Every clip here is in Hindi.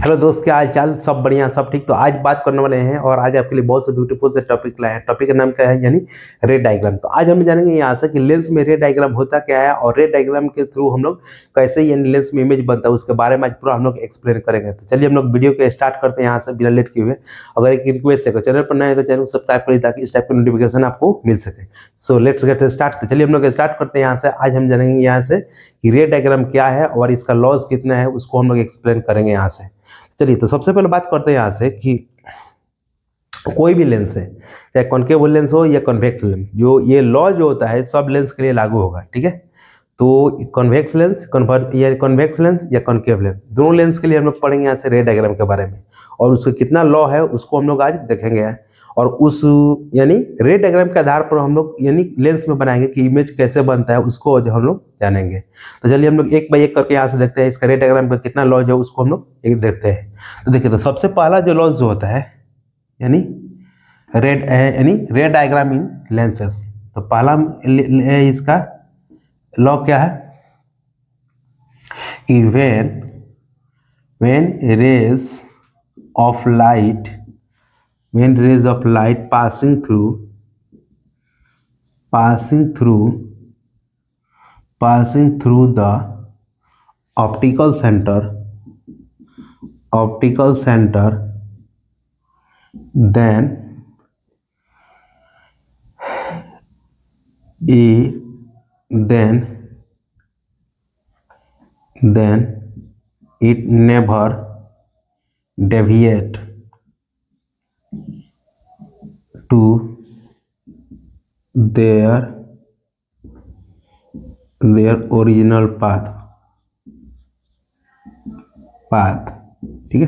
हेलो दोस्त, क्या हाल चाल? सब बढ़िया, सब ठीक। तो आज बात करने वाले हैं और आज आपके लिए बहुत से ब्यूटीफुल से टॉपिक लाए हैं। टॉपिक का नाम क्या है? यानी रे डायग्राम। तो आज हम जानेंगे यहाँ से कि लेंस में रे डायग्राम होता क्या है और रे डायग्राम के थ्रू हम लोग कैसे यानी लेंस में इमेज बनता है उसके बारे में आज पूरा हम लोग एक्सप्लेन करेंगे। तो चलिए हम लोग वीडियो को स्टार्ट करते हैं यहाँ से बिना लेट किए हुए। अगर एक रिक्वेस्ट है, चैनल पर नए हैं तो चैनल को सब्सक्राइब करिए ताकि इस टाइप की नोटिफिकेशन आपको मिल सके। So let's get start. तो चलिए हम लोग स्टार्ट करते हैं यहाँ से। आज हम जानेंगे यहाँ से कि रे डायग्राम क्या है और इसका लॉज कितना है, उसको हम लोग एक्सप्लेन करेंगे यहाँ से। चलिए, तो सबसे पहले बात करते हैं यहाँ से कि कोई भी लेंस है, चाहे कॉन्केव लेंस हो या कॉन्वेक्स लेंस, जो ये लॉ जो होता है सब लेंस के लिए लागू होगा। ठीक है, तो कॉन्वेक्स लेंस या कॉन्वेक्स लेंस या कॉन्केव लेंस, दोनों लेंस के लिए हम लोग पढ़ेंगे यहाँ से रे डायग्राम के बारे में और उसका कितना लॉ है उसको हम लोग आज देखेंगे। और उस यानी रे डायग्राम के आधार पर हम लोग यानी लेंस में बनाएंगे कि इमेज कैसे बनता है, उसको जो हम लोग जानेंगे। तो चलिए हम लोग एक बाय एक करके यहाँ से देखते हैं इसका रे डायग्राम का कितना लॉ जो उसको हम लोग एक देखते हैं। तो देखिए, तो सबसे पहला जो लॉ जो होता है यानी रे डायग्राम इन लेंसेस, तो पहला इसका लॉ क्या है कि when rays of light when rays of light passing through the optical center, then it never deviate to their original path। ठीक है,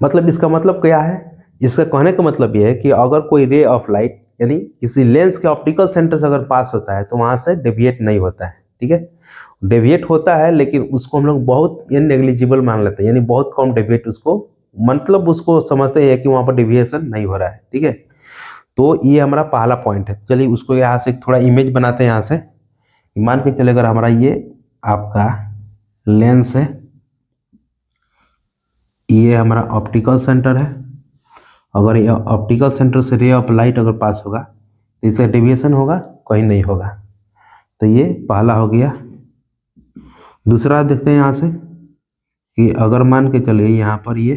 मतलब इसका मतलब क्या है? इसका कहने का मतलब यह है कि अगर कोई रे ऑफ लाइट यानी किसी लेंस के ऑप्टिकल सेंटर से अगर पास होता है तो वहां से डेविएट नहीं होता है। ठीक है, डेविएट होता है लेकिन उसको हम लोग बहुत नेग्लिजिबल मान लेते हैं, यानी बहुत कम डेविएट, उसको मतलब उसको समझते हैं कि वहां पर डेविएशन नहीं हो रहा है। ठीक है, तो ये हमारा पहला पॉइंट है। चलिए उसको यहाँ से थोड़ा इमेज बनाते हैं। यहाँ से मान के चले अगर हमारा ये आपका लेंस है, ये हमारा ऑप्टिकल सेंटर है। अगर ये ऑप्टिकल सेंटर से रे ऑफ लाइट अगर पास होगा तो इसका डेविएशन होगा? कहीं नहीं होगा। तो ये पहला हो गया। दूसरा देखते हैं यहाँ से कि अगर मान के चलिए यहाँ पर ये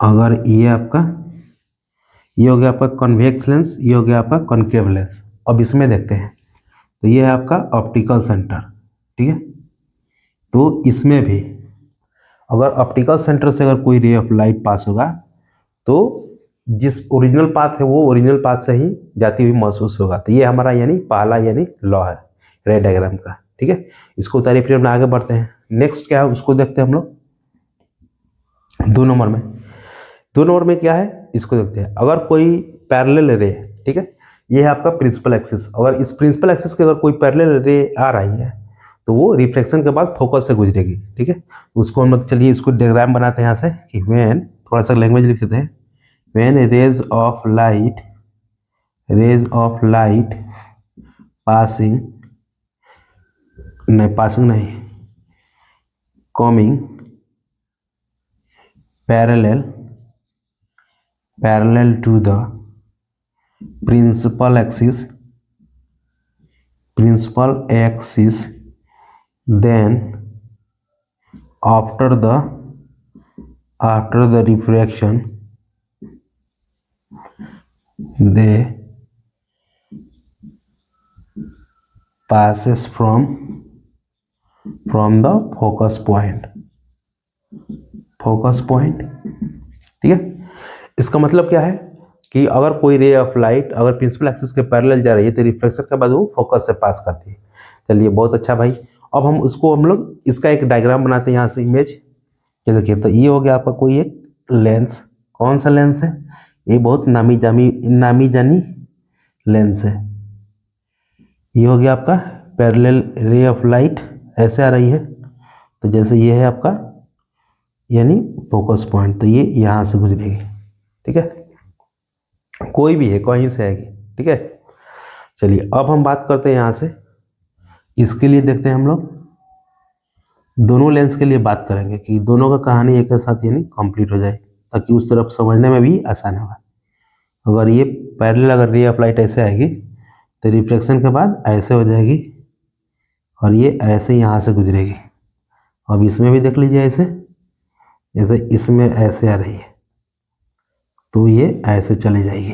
अगर ये आपका ये हो गया आपका कॉन्वेक्स लेंस, ये हो गया आपका कॉन्केव लेंस। अब इसमें देखते हैं, तो ये है आपका ऑप्टिकल सेंटर। ठीक है, तो इसमें भी अगर ऑप्टिकल सेंटर से अगर कोई रे ऑफ लाइट पास होगा तो जिस ओरिजिनल पाथ है वो ओरिजिनल पाथ से ही जाती हुई महसूस होगा। तो ये हमारा यानी पहला यानी लॉ है रे डायग्राम का। ठीक है, इसको उतारिए, फिर हम आगे बढ़ते हैं। नेक्स्ट क्या है उसको देखते हैं हम लोग। 2 नंबर में क्या है इसको देखते हैं। अगर कोई पैरेलल रे, ठीक है, ये है आपका प्रिंसिपल एक्सिस, अगर इस प्रिंसिपल एक्सिस के अगर कोई पैरेलल रे आ रही है तो वो रिफ्लेक्शन के बाद फोकस से गुजरेगी। ठीक है, उसको हम लोग चलिए इसको डायग्राम बनाते हैं यहाँ से कि व्हेन, थोड़ा सा लैंग्वेज लिख देते हैं, when rays of light passing नहीं coming parallel to the principal axis, then after the refraction they passes from the focus point। ठीक है, इसका मतलब क्या है कि अगर कोई रे ऑफ लाइट अगर प्रिंसिपल एक्सिस के पैरेलल जा रही है तो रिफ्लेक्शन के बाद वो फोकस से पास करती है। चलिए, बहुत अच्छा भाई। अब हम लोग इसका एक डायग्राम बनाते हैं यहाँ से इमेज। ये देखिए, तो ये हो गया आपका कोई एक लेंस। कौन सा लेंस है? ये बहुत नामी जानी लेंस है। ये हो गया आपका पैरेलल रे ऑफ लाइट, ऐसे आ रही है। तो जैसे ये है आपका यानी फोकस पॉइंट, तो ये यहाँ से गुजरेगी। ठीक है, कोई भी है, कहीं से आएगी। ठीक है, चलिए अब हम बात करते हैं यहाँ से, इसके लिए देखते हैं हम लोग दोनों लेंस के लिए बात करेंगे कि दोनों का कहानी एक साथ यानी कंप्लीट हो जाए, ताकि उस तरफ समझने में भी आसान होगा। अगर ये पैरेलल अगर रे ऑफ लाइट ऐसे आएगी तो रिफ्लेक्शन के बाद ऐसे हो जाएगी और ये ऐसे यहाँ से गुजरेगी। अब इसमें भी देख लीजिए ऐसे, जैसे इसमें ऐसे आ रही है तो ये ऐसे चली जाएगी,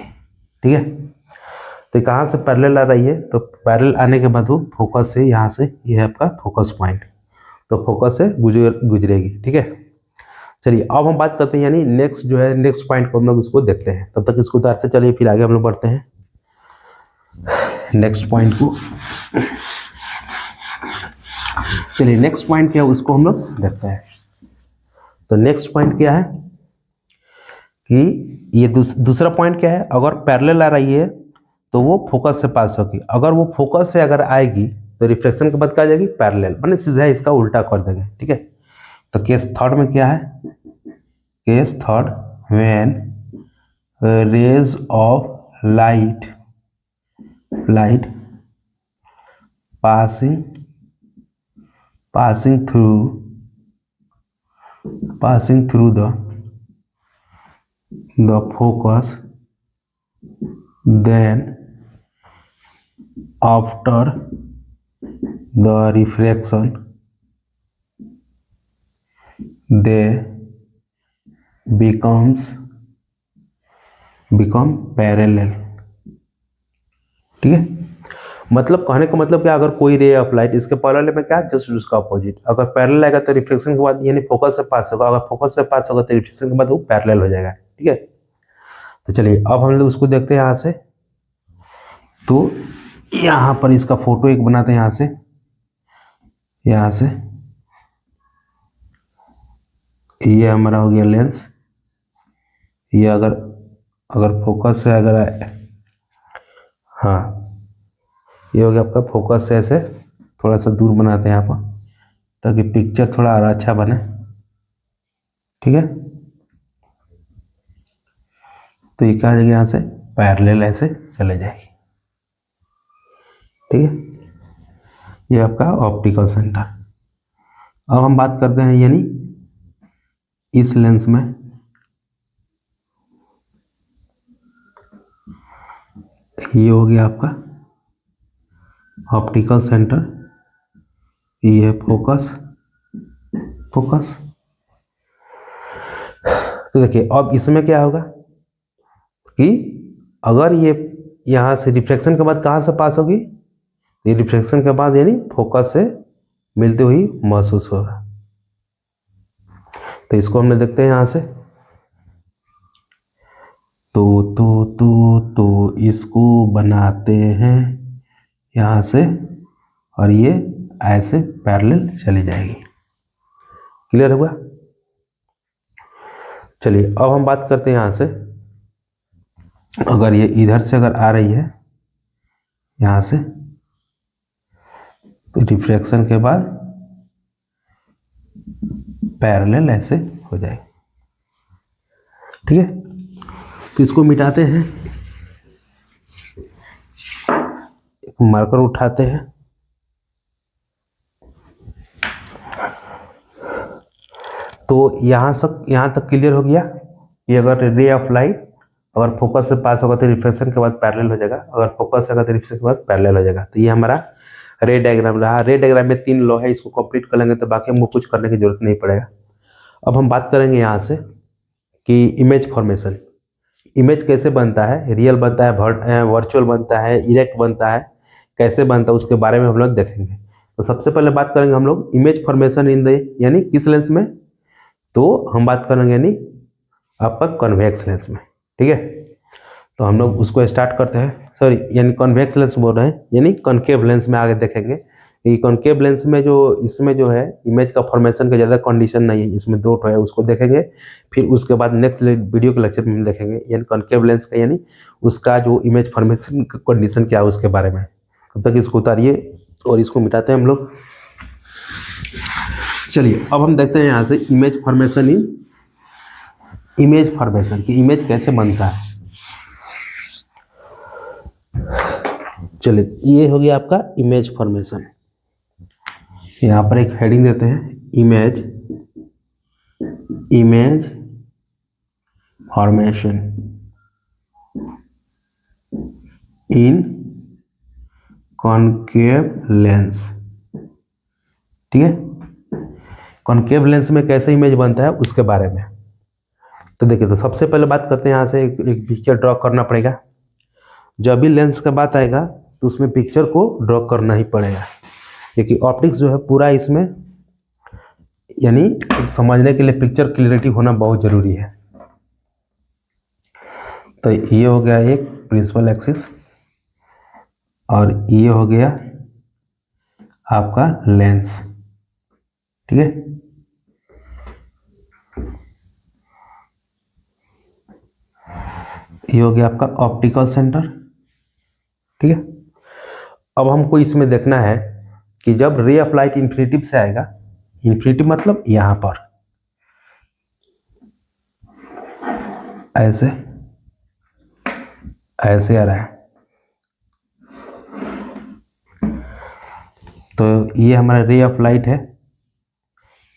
ठीक है। तो कहाँ से पैरेलल आ रही है, तो पैरेलल आने के बाद वो फोकस से यहाँ से ये है आपका फोकस पॉइंट, तो फोकस से गुजरेगी, ठीक है। चलिए अब हम बात करते हैं यानी नेक्स्ट जो है नेक्स्ट पॉइंट को हम लोग उसको देखते हैं, तब तक इसको उतारते चलिए फिर आगे हम लोग बढ़ते हैं नेक्स्ट पॉइंट को। चलिए नेक्स्ट पॉइंट क्या है उसको हम लोग देखते हैं। तो नेक्स्ट पॉइंट क्या है कि ये दूसरा पॉइंट क्या है, अगर पैरेलल आ रही है तो वो फोकस से पास होगी, अगर वो फोकस से अगर आएगी तो रिफ्लेक्शन के बाद क्या आ जाएगी पैरेलल, मैंने सीधा इसका उल्टा कर देंगे, ठीक है। तो केस थर्ड में क्या है, case third when rays of light passing through the focus, then after the refraction they become parallel, ठीक है। मतलब कहने का मतलब क्या, अगर कोई रे ऑफ लाइट इसके पैरेलल में क्या जस्ट उसका अपोजिट, अगर पैरेलल आएगा तो रिफ्लेक्शन के बाद यानी फोकस से पास होगा, अगर फोकस से पास होगा तो रिफ्लेक्शन के बाद वो पैरेलल हो जाएगा, ठीक है। तो चलिए अब हम लोग उसको देखते हैं यहाँ से। तो यहाँ पर इसका फोटो एक बनाते हैं यहाँ से ये हमारा हो गया लेंस, ये अगर फोकस से अगर हाँ ये हो गया आपका फोकस से ऐसे थोड़ा सा दूर बनाते हैं यहाँ पर ताकि पिक्चर थोड़ा और अच्छा बने, ठीक है। तो ये क्या जाएगी यहाँ से पैरेलल ऐसे चले जाएगी, ठीक है। ये आपका ऑप्टिकल सेंटर। अब हम बात करते हैं यानी इस लेंस में ये हो गया आपका ऑप्टिकल सेंटर, ये है फोकस। तो देखिए अब इसमें क्या होगा कि अगर ये यहाँ से रिफ्लेक्शन के बाद कहाँ से पास होगी, ये रिफ्लेक्शन के बाद यानी फोकस से मिलते हुई महसूस होगा। तो इसको हमने देखते हैं यहाँ से, तो इसको बनाते हैं यहाँ से और ये ऐसे पैरेलल चली जाएगी, क्लियर हुआ। चलिए अब हम बात करते हैं यहाँ से, अगर ये इधर से अगर आ रही है यहाँ से तो रिफ्लेक्शन के बाद पैरेलल ऐसे हो जाए, ठीक है। तो इसको मिटाते हैं, एक मार्कर उठाते हैं, तो यहाँ तक क्लियर हो गया कि अगर रे ऑफ लाइट अगर फोकस से पास होगा तो रिफ्लेक्शन के बाद पैरेलल हो जाएगा, अगर फोकस से होगा तो रिफ्लेक्शन के बाद पैरेलल हो जाएगा। तो ये हमारा रे डायग्राम रहा। रे डायग्राम में 3 लॉ है, इसको कंप्लीट कर लेंगे तो बाकी हमको कुछ करने की जरूरत नहीं पड़ेगा। अब हम बात करेंगे यहाँ से कि इमेज फॉर्मेशन, इमेज कैसे बनता है, रियल बनता है, वर्चुअल बनता है, इरेक्ट बनता है, कैसे बनता है उसके बारे में हम लोग देखेंगे। तो सबसे पहले बात करेंगे हम लोग इमेज फॉर्मेशन इन द यानी किस लेंस में, तो हम बात करेंगे यानी आपका कॉन्वेक्स लेंस में, ठीक है। तो हम लोग उसको स्टार्ट करते हैं, सॉरी यानी कॉन्वेक्स लेंस बोल रहे हैं यानी कॉनकेव लेंस में आगे देखेंगे। ये कॉनकेव लेंस में जो इसमें जो है इमेज का फॉर्मेशन का ज़्यादा कंडीशन नहीं है, इसमें 2 है उसको देखेंगे। फिर उसके बाद नेक्स्ट वीडियो के लेक्चर में हम देखेंगे यानी कॉनकेव लेंस का यानी उसका जो इमेज फॉर्मेशन का कंडीशन क्या है उसके बारे में। तब तक इसको उतारिए और इसको मिटाते हैं हम लोग। चलिए अब हम देखते हैं यहाँ से इमेज फॉर्मेशन इमेज फॉर्मेशन की इमेज कैसे बनता है। चलिए ये हो गया आपका इमेज फॉर्मेशन। यहाँ पर एक हेडिंग देते हैं, इमेज फॉर्मेशन इन कॉनकेव लेंस। ठीक है, कॉनकेव लेंस में कैसे इमेज बनता है उसके बारे में। तो देखिए, तो सबसे पहले बात करते हैं, यहाँ से एक पिक्चर ड्रॉ करना पड़ेगा। जब भी लेंस का बात आएगा तो उसमें पिक्चर को ड्रॉ करना ही पड़ेगा, क्योंकि ऑप्टिक्स जो है पूरा इसमें, यानी समझने के लिए पिक्चर क्लियरिटी होना बहुत जरूरी है। तो ये हो गया एक प्रिंसिपल एक्सिस, और ये हो गया आपका लेंस। ठीक है, ये हो गया आपका ऑप्टिकल सेंटर। ठीक है, अब हमको इसमें देखना है कि जब रे ऑफ लाइट इन्फिनिटिव से आएगा, इन्फिनिटिव मतलब यहां पर ऐसे ऐसे आ रहा है, तो ये हमारा रे ऑफ लाइट है।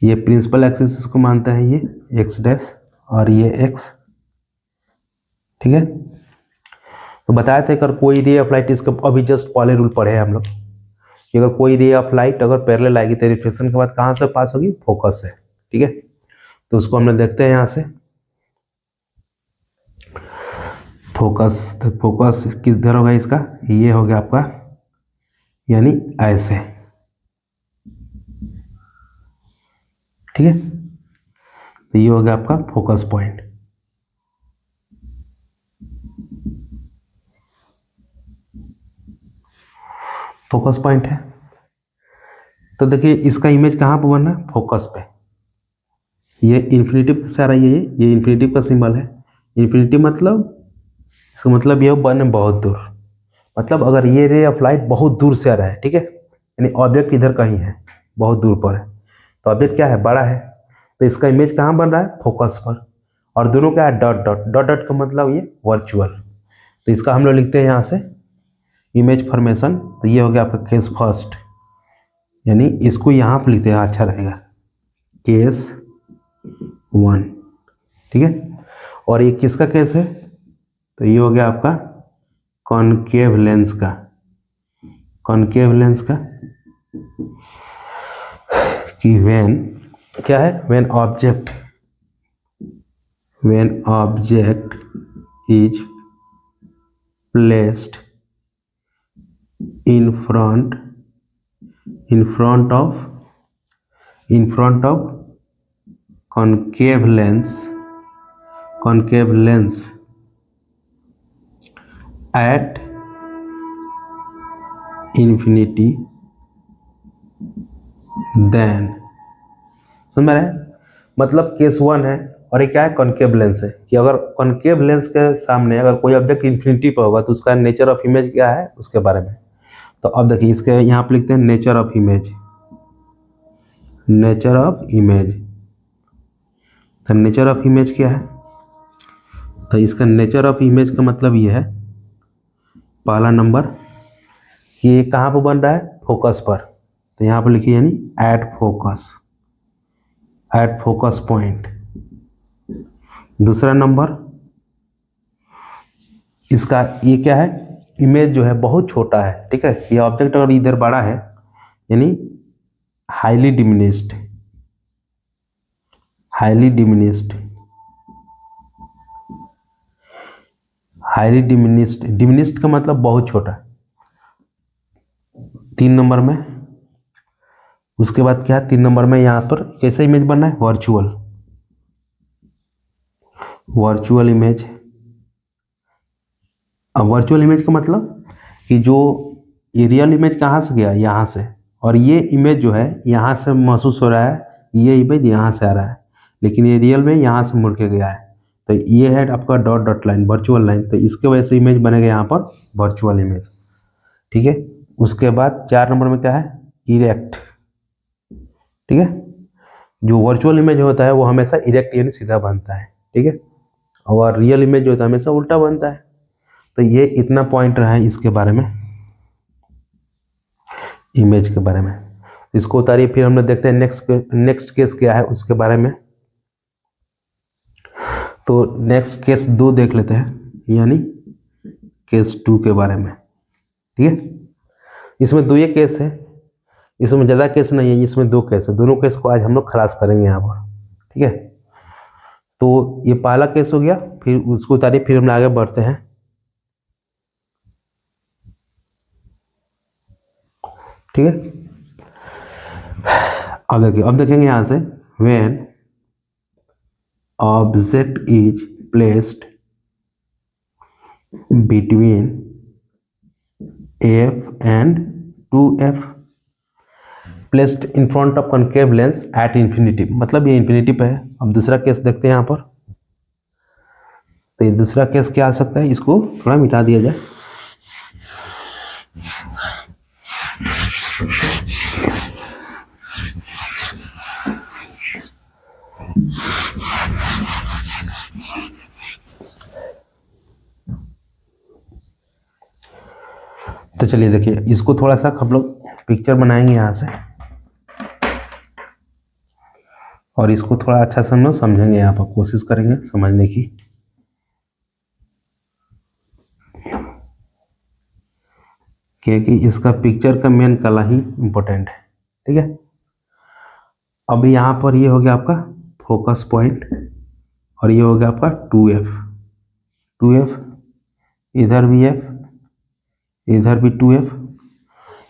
ये प्रिंसिपल एक्सिस इसको मानते हैं, ये एक्स डैश और ये एक्स। ठीक है, तो बताए थे अगर कोई रे ऑफ लाइट, इसका अभी जस्ट पहले रूल पढ़े हम लोग कि अगर कोई रे ऑफ लाइट अगर पैरेलल आएगी तो रिफ्लेक्शन के बाद कहाँ से पास होगी, फोकस से। ठीक है, तो उसको हमने देखते हैं यहाँ से फोकस। तो फोकस किधर होगा इसका, ये हो गया आपका, यानी ऐसे। ठीक है, तो ये हो गया आपका फोकस पॉइंट। फोकस पॉइंट है, तो देखिए इसका इमेज कहाँ पर बन रहा है, फोकस पे। ये इन्फिनिटिव से आ रहा है, ये इन्फिनिटिव का सिंबल है। इन्फिनिटिव मतलब, इसका मतलब ये बन बहुत दूर, मतलब अगर ये रे ऑफ लाइट बहुत दूर से आ रहा है, ठीक है, यानी ऑब्जेक्ट इधर कहीं है, बहुत दूर पर है, तो ऑब्जेक्ट क्या है, बड़ा है, तो इसका इमेज कहाँ बन रहा है, फोकस पर। और दोनों क्या है, डॉट डॉट डॉट डॉट का मतलब ये वर्चुअल। तो इसका हम लोग लिखते हैं यहाँ से इमेज फॉर्मेशन। तो ये हो गया आपका केस फर्स्ट, यानी इसको यहाँ पर लिखते हैं, अच्छा रहेगा, केस 1। ठीक है, और ये किसका केस है, तो ये हो गया आपका कॉनकेव लेंस का। कॉनकेव लेंस का कि व्हेन क्या है, when object is placed in front of concave lens at infinity, then समझ में रहा है, मतलब केस 1 है और ये क्या है, कॉनकेव लेंस है, कि अगर कॉनकेव लेंस के सामने अगर कोई ऑब्जेक्ट इन्फिनिटी पर होगा तो उसका नेचर ऑफ इमेज क्या है उसके बारे में। तो अब देखिए इसके यहाँ पे लिखते हैं नेचर ऑफ इमेज। तो नेचर ऑफ इमेज क्या है, तो इसका नेचर ऑफ इमेज का मतलब ये है, पहला नंबर कि ये कहाँ पर बन रहा है, फोकस पर, तो यहाँ पर लिखिए यानी एट फोकस पॉइंट। दूसरा नंबर, इसका ये क्या है, इमेज जो है बहुत छोटा है। ठीक है, ये ऑब्जेक्ट अगर इधर बड़ा है यानी हाईली डिमिनिस्ड। डिमिनिस्ड का मतलब बहुत छोटा। 3 नंबर में, उसके बाद क्या है, 3 नंबर में यहाँ पर कैसा इमेज बनना है, वर्चुअल इमेज। अब वर्चुअल इमेज का मतलब कि जो रियल इमेज कहाँ से गया, यहाँ से, और ये इमेज जो है यहाँ से महसूस हो रहा है, ये इमेज यहाँ से आ रहा है, लेकिन ये रियल में यहाँ से मुड़ के गया है। तो ये है आपका dot dot line, virtual line, तो इसके वजह से इमेज बनेगा यहाँ पर वर्चुअल इमेज। ठीक है, उसके बाद 4 नंबर में क्या है, इरेक्ट। ठीक है, जो वर्चुअल इमेज होता है वो हमेशा इरेक्ट यानी सीधा बनता है। ठीक है, और रियल इमेज जो होता है हमेशा उल्टा बनता है। तो ये इतना पॉइंट रहा है इसके बारे में। इमेज के बारे में। इसको उतारिए, फिर हम लोग देखते हैं नेक्स्ट केस क्या है उसके बारे में। तो नेक्स्ट केस 2 देख लेते हैं, यानी केस 2 के बारे में। ठीक है, इसमें 2 ही केस है, इसमें ज़्यादा केस नहीं है, इसमें 2 केस है। दोनों केस को आज हम लोग खलास करेंगे यहाँ पर। ठीक है, तो ये पहला केस हो गया, फिर उसको उतारिए, फिर हम आगे बढ़ते हैं। ठीक है, अब देखेंगे यहाँ से, when object is placed between f and 2f placed in front of concave lens at infinity, मतलब ये इन्फिनिटी पे है। अब दूसरा केस देखते हैं यहाँ पर। तो ये दूसरा केस क्या आ सकता है, इसको थोड़ा मिटा दिया जाए। तो चलिए देखिए, इसको थोड़ा सा हम लोग पिक्चर बनाएंगे यहाँ से, और इसको थोड़ा अच्छा से हम लोग समझेंगे, यहाँ पर कोशिश करेंगे समझने की। क्योंकि इसका पिक्चर का मेन कला ही इम्पोर्टेंट है। ठीक है, अब यहाँ पर ये हो गया आपका फोकस पॉइंट, और ये हो गया आपका 2f, इधर भी f, इधर भी 2f।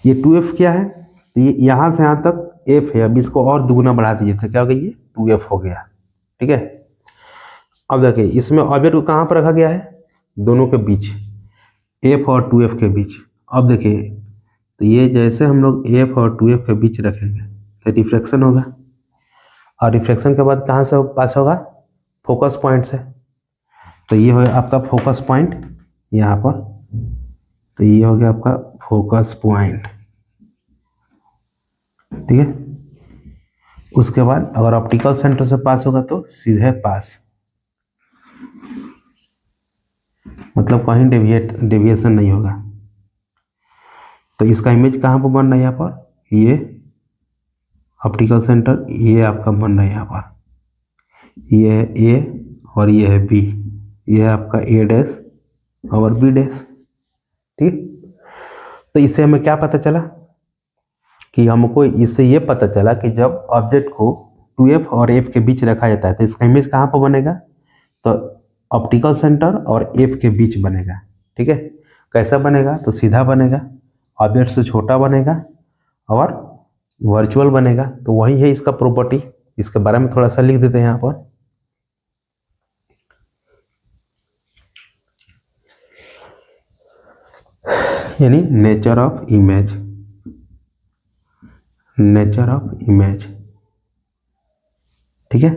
ये 2f क्या है, तो ये यहाँ से यहाँ तक f है। अब इसको और दुगुना बढ़ा दीजिए तो क्या हो गया, ये 2f हो गया। ठीक है, अब देखिए इसमें ऑब्जेक्ट को कहाँ पर रखा गया है, दोनों के बीच, f और 2f के बीच। अब देखिए, तो ये जैसे हम लोग f और 2f के बीच रखेंगे तो रिफ्लेक्शन होगा, और रिफ्लेक्शन के बाद कहाँ से पास होगा, फोकस पॉइंट से। तो ये हो आपका फोकस पॉइंट यहाँ पर, तो ये हो गया आपका फोकस पॉइंट। ठीक है, उसके बाद अगर ऑप्टिकल सेंटर से पास होगा तो सीधे पास, मतलब कहीं डेविएशन नहीं होगा। तो इसका इमेज कहाँ पर बन रहा है, यहाँ पर ये ऑप्टिकल सेंटर, ये आपका बन रहा है यहाँ पर, ये है ए और ये है बी, ये है आपका ए डैश और बी डैश। ठीक, तो इससे हमें क्या पता चला कि हमको इससे ये पता चला कि जब ऑब्जेक्ट को 2f और f के बीच रखा जाता है तो इसका इमेज कहाँ पर बनेगा, तो ऑप्टिकल सेंटर और f के बीच बनेगा। ठीक है, कैसा बनेगा, तो सीधा बनेगा, ऑब्जेक्ट से छोटा बनेगा और वर्चुअल बनेगा। तो वही है इसका प्रॉपर्टी, इसके बारे में थोड़ा सा लिख देते हैं यहाँ पर। यानी nature of image, nature of image. ठीक है,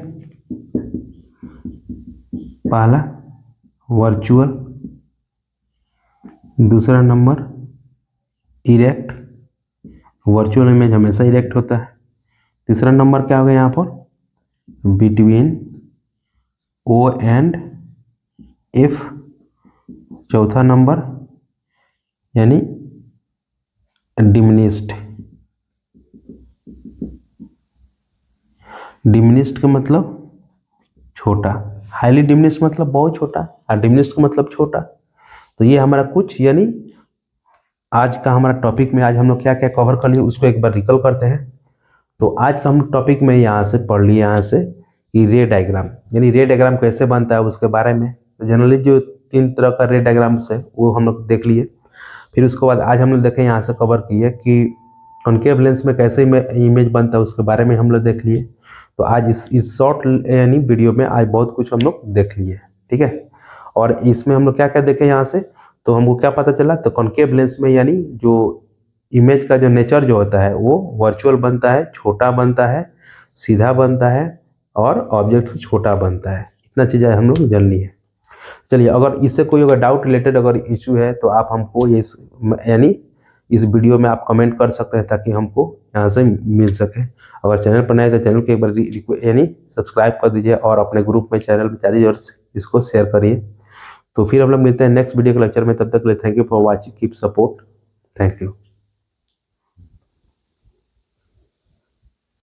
पहला वर्चुअल, दूसरा नंबर इरेक्ट, वर्चुअल इमेज हमेशा इरेक्ट होता है। तीसरा नंबर क्या हो गया यहाँ पर, बिटवीन ओ एंड एफ। चौथा नंबर यानी डिमिनिस्ड, डिमिनिस्ड का मतलब छोटा, हाईली डिमिनिस्ड मतलब बहुत छोटा, और डिमिनिस्ड का मतलब छोटा। तो ये हमारा कुछ, यानी आज का हमारा टॉपिक में आज हम लोग क्या क्या कवर कर लिए उसको एक बार रिकॉल करते हैं। तो आज का हम टॉपिक में यहाँ से पढ़ लिए, यहाँ से कि रे डायग्राम, यानी रे डायग्राम कैसे बनता है उसके बारे में। तो जनरली जो 3 तरह का रे डायग्राम्स है वो हम लोग देख लिए। फिर उसके बाद आज हम लोग देखें, यहाँ से कवर किए कि कॉन्केव लेंस में कैसे इमेज बनता है उसके बारे में हम लोग देख लिए। तो आज इस शॉर्ट यानी वीडियो में आज बहुत कुछ हम लोग देख लिए। ठीक है, और इसमें हम लोग क्या क्या देखें यहाँ से, तो हमको क्या पता चला, तो कॉन्केव लेंस में यानी जो इमेज का जो नेचर जो होता है वो वर्चुअल बनता है, छोटा बनता है, सीधा बनता है और ऑब्जेक्ट से छोटा बनता है। इतना चीज़ें हम लोग जान ली है। चलिए, अगर इससे कोई अगर डाउट रिलेटेड अगर इशू है तो आप हमको ये यानी इस वीडियो में आप कमेंट कर सकते हैं ताकि हमको यहाँ से मिल सके। अगर चैनल पर नए तो चैनल को एक बार यानी सब्सक्राइब कर दीजिए और अपने ग्रुप में चैनल में चाहिए और इसको शेयर करिए। तो फिर हम लोग मिलते हैं नेक्स्ट वीडियो के लेक्चर में, तब तक के लिए thank you for watching, keep support, thank you.